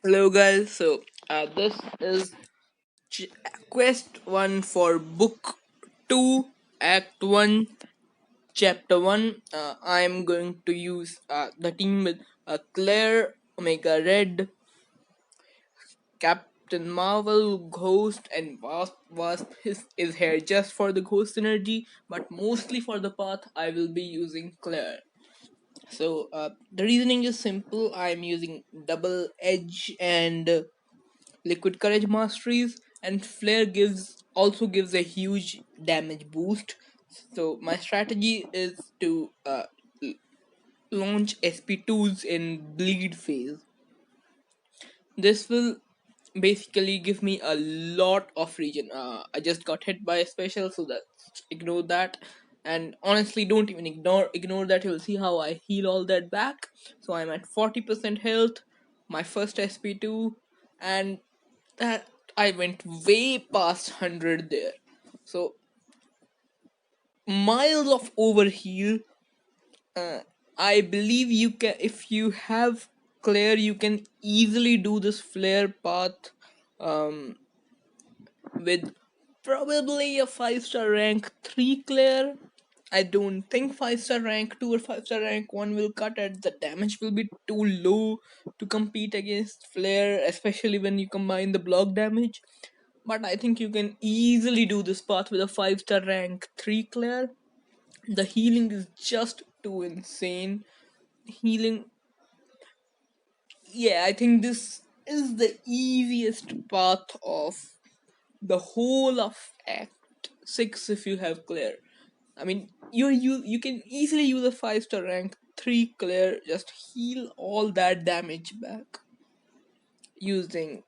Hello, guys. This is Quest 1 for Book 2, Act 1, Chapter 1. I'm going to use the team with Claire, Omega Red, Captain Marvel, Ghost, and Wasp. Wasp is here just for the Ghost energy, but mostly for the path, I will be using Claire. The reasoning is simple. I'm using double edge and liquid courage masteries, and flare gives a huge damage boost. So my strategy is to launch SP2s in bleed phase. This will basically give me a lot of regen. I just got hit by a special, so that ignore that. And honestly, don't even ignore that. You'll see how I heal all that back. So I'm at 40% health. My first SP2, and that I went way past 100 there. So miles of overheal. Uh, I believe you can, if you have Claire, you can easily do this flare path um, with probably a 5-star rank 3 Claire. I don't think 5-star rank 2 or 5-star rank 1 will cut it. The damage will be too low to compete against Flare, especially when you combine the block damage. But I think you can easily do this path with a 5-star rank 3 Claire. The healing is just too insane. Healing, yeah, I think this is the easiest path of the whole of Act 6 if you have Claire. I mean, you can easily use a 5-star rank 3 Claire, just heal all that damage back using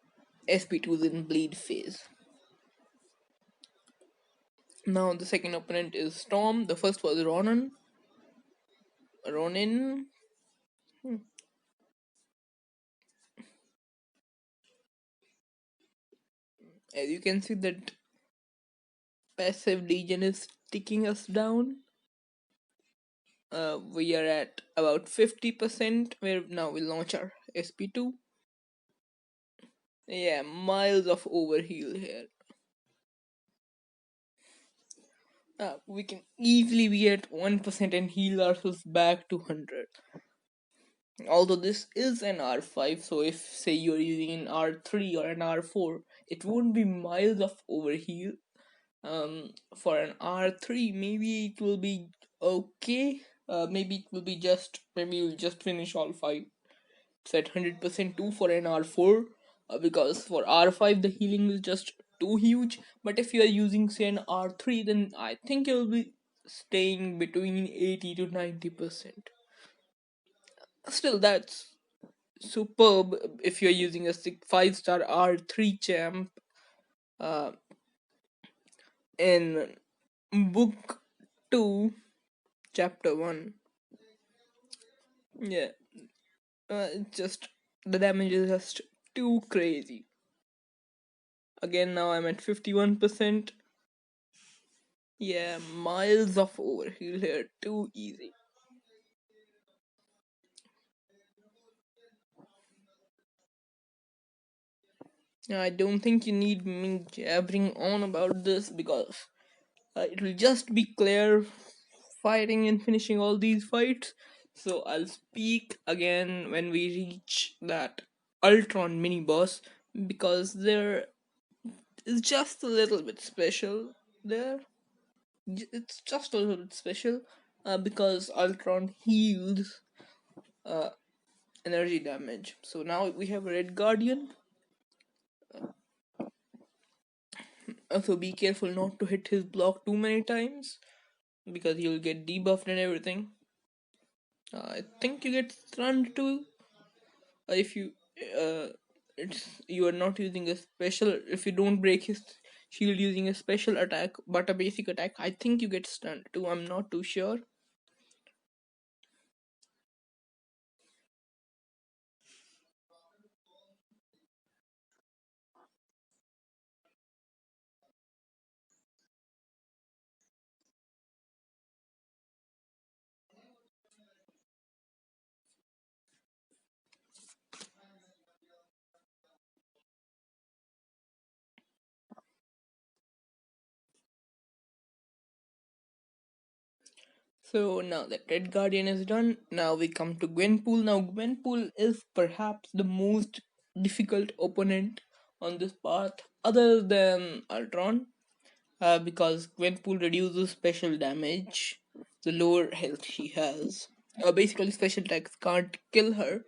SP2s in bleed phase. Now the second opponent is Storm. The first was Ronan. Ronin. Hmm. As you can see, that passive Legion is ticking us down. We are at about 50%. Where now we'll launch our SP2. Yeah, miles of overheal here. We can easily be at 1% and heal ourselves back to 100. Although this is an R5, so if say you're using an R3 or an R4, it won't be miles of overheal. For an R3, maybe it will be okay. Maybe it will be maybe you'll just finish all 5. It's at 100% too for an R4, because for R5 the healing is just too huge. But if you are using say an R3, then I think you'll be staying between 80 to 90%. Still, that's superb if you're using a 5-star R3 champ uh, in book 2, chapter 1. Yeah, it's just the damage is just too crazy. Again, now I'm at 51%. Yeah, miles of overheal here, too easy. I don't think you need me jabbering on about this, because it will just be Claire fighting and finishing all these fights. So I'll speak again when we reach that Ultron mini boss, because there is just a little bit special there. It's just a little bit special, because Ultron heals uh, energy damage. So now we have a Red Guardian. So be careful not to hit his block too many times, because he'll get debuffed and everything. I think you get stunned too if uh, you are not using a special. If you don't break his shield using a special attack but a basic attack, I think you get stunned too. I'm not too sure. So now that Red Guardian is done, now we come to Gwenpool. Now Gwenpool is perhaps the most difficult opponent on this path other than Ultron, because Gwenpool reduces special damage the lower health she has. Basically, special attacks can't kill her.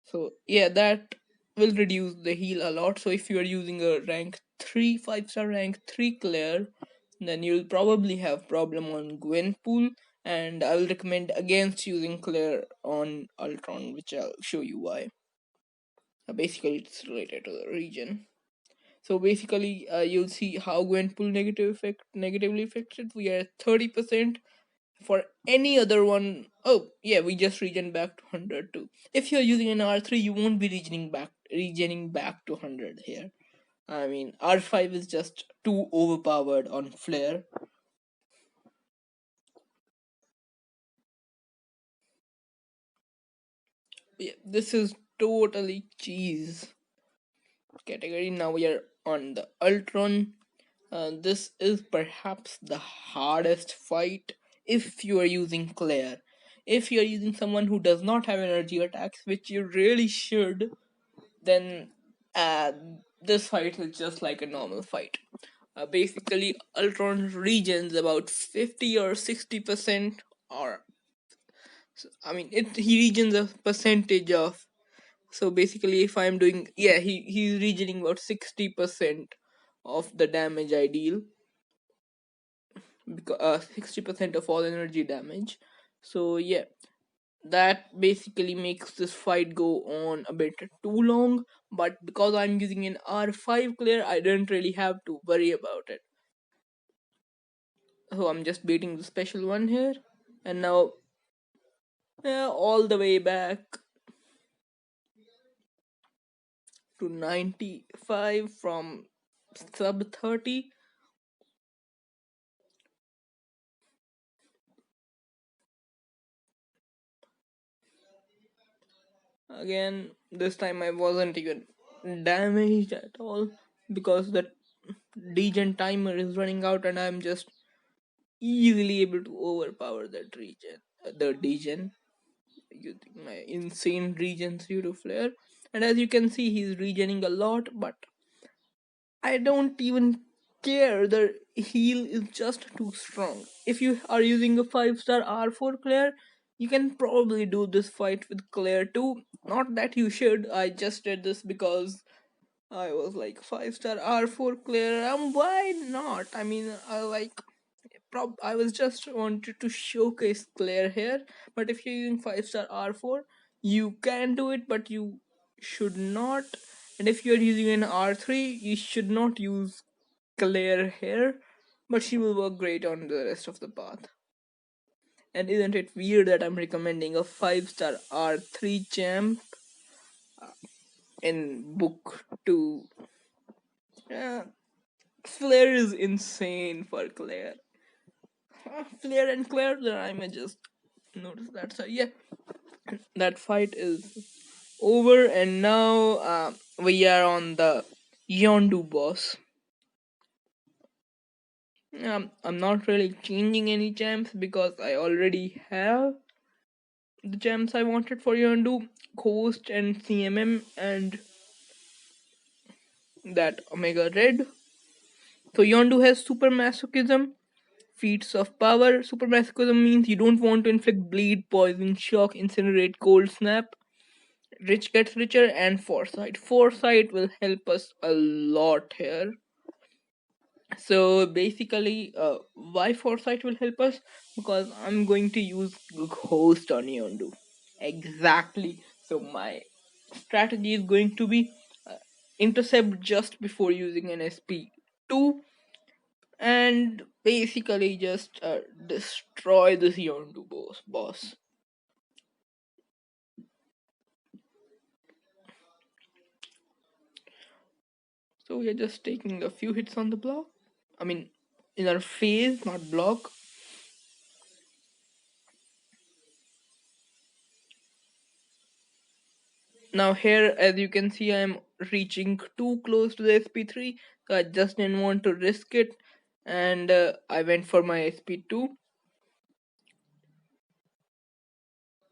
So yeah, that will reduce the heal a lot. So if you are using a rank 3, 5-star rank 3 Claire, then you'll probably have problem on Gwenpool, and I will recommend against using Claire on Ultron, which I'll show you why. Basically, it's related to the region. So basically, you'll see how Gwenpool negatively affected. We are at 30%. For any other one, oh yeah, we just regen back to 100 too. If you're using an R3, you won't be regening back to 100 here. I mean, R5 is just too overpowered on Flare. Yeah, this is totally cheese category. Now we are on the Ultron. This is perhaps the hardest fight if you are using Claire. If you are using someone who does not have energy attacks, which you really should, then uh, this fight is just like a normal fight. Basically, Ultron regens about 50 or 60%, or I mean, he regens a percentage of. So basically, if I'm doing, yeah, he's regening about 60% of the damage I deal, because 60% of all energy damage. So yeah, that basically makes this fight go on a bit too long, but because I'm using an R5 clear, I don't really have to worry about it. So I'm just beating the special one here, and now all the way back to 95 from sub 30. Again, this time I wasn't even damaged at all, because the degen timer is running out and I'm just easily able to overpower that region, the degen, using my insane regens due to flare. And as you can see, he's regening a lot, but I don't even care. The heal is just too strong. If you are using a 5-star R4 Claire, you can probably do this fight with Claire too. Not that you should, I just did this because I was like 5-star R4 Claire. Why not? I mean, I was just wanted to showcase Claire here, but if you're using 5-star R4, you can do it, but you should not. And if you're using an R3, you should not use Claire here, but she will work great on the rest of the path. And isn't it weird that I'm recommending a 5-star R3 champ in book 2? Yeah, Flare is insane for Claire. Flare and Claire, then I may just notice that. So yeah, that fight is over, and now we are on the Yondu boss. I'm not really changing any gems because I already have the gems I wanted for Yondu, Ghost and CMM, and that Omega Red. So Yondu has Super Masochism, feats of power. Super Masochism means you don't want to inflict bleed, poison, shock, incinerate, cold snap. Rich gets richer, and Foresight. Foresight will help us a lot here. So basically, why Foresight will help us? Because I'm going to use Ghost on Yondu. Exactly. So my strategy is going to be intercept just before using an SP2, and basically just destroy this Yondu boss. So we are just taking a few hits on the block. I mean, in our phase, not block. Now here, as you can see, I'm reaching too close to the SP3, so I just didn't want to risk it, and I went for my SP2.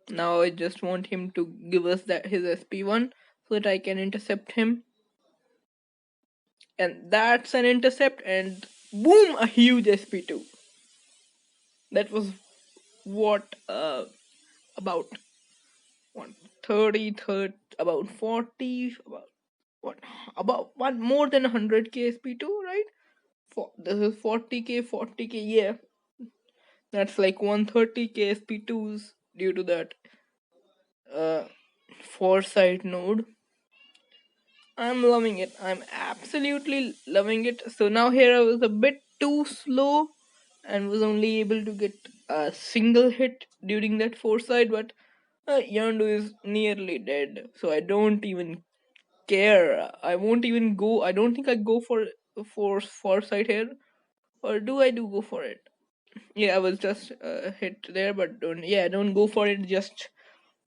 Now I just want him to give us that his SP1 so that I can intercept him. And that's an intercept, and boom, a huge SP2. That was what about what 30, about 40, about what about one more than 100k SP2, right? This is 40k, 40k, yeah. That's like 130k SP2s due to that uh foresight node. I'm loving it. I'm absolutely loving it. So now here I was a bit too slow and was only able to get a single hit during that foresight, but Yondu is nearly dead, so I don't even care. I won't even go. I don't think I go for foresight here, or do I do go for it? Yeah, I was just hit there, but don't. Yeah, don't go for it. Just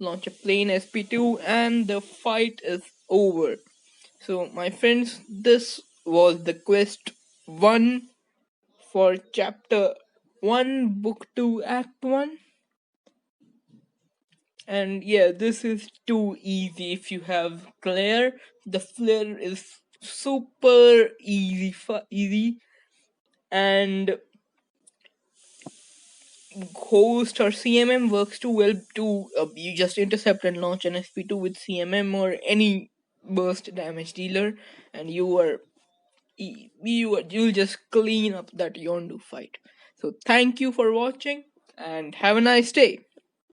launch a plain SP2, and the fight is over. So, my friends, this was the quest 1 for chapter 1, book 2, act 1. And yeah, this is too easy if you have Claire. The flare is super easy, easy. And Ghost or CMM works too well too. You just intercept and launch an SP2 with CMM or any burst damage dealer, and you'll just clean up that Yondu fight. So thank you for watching and have a nice day.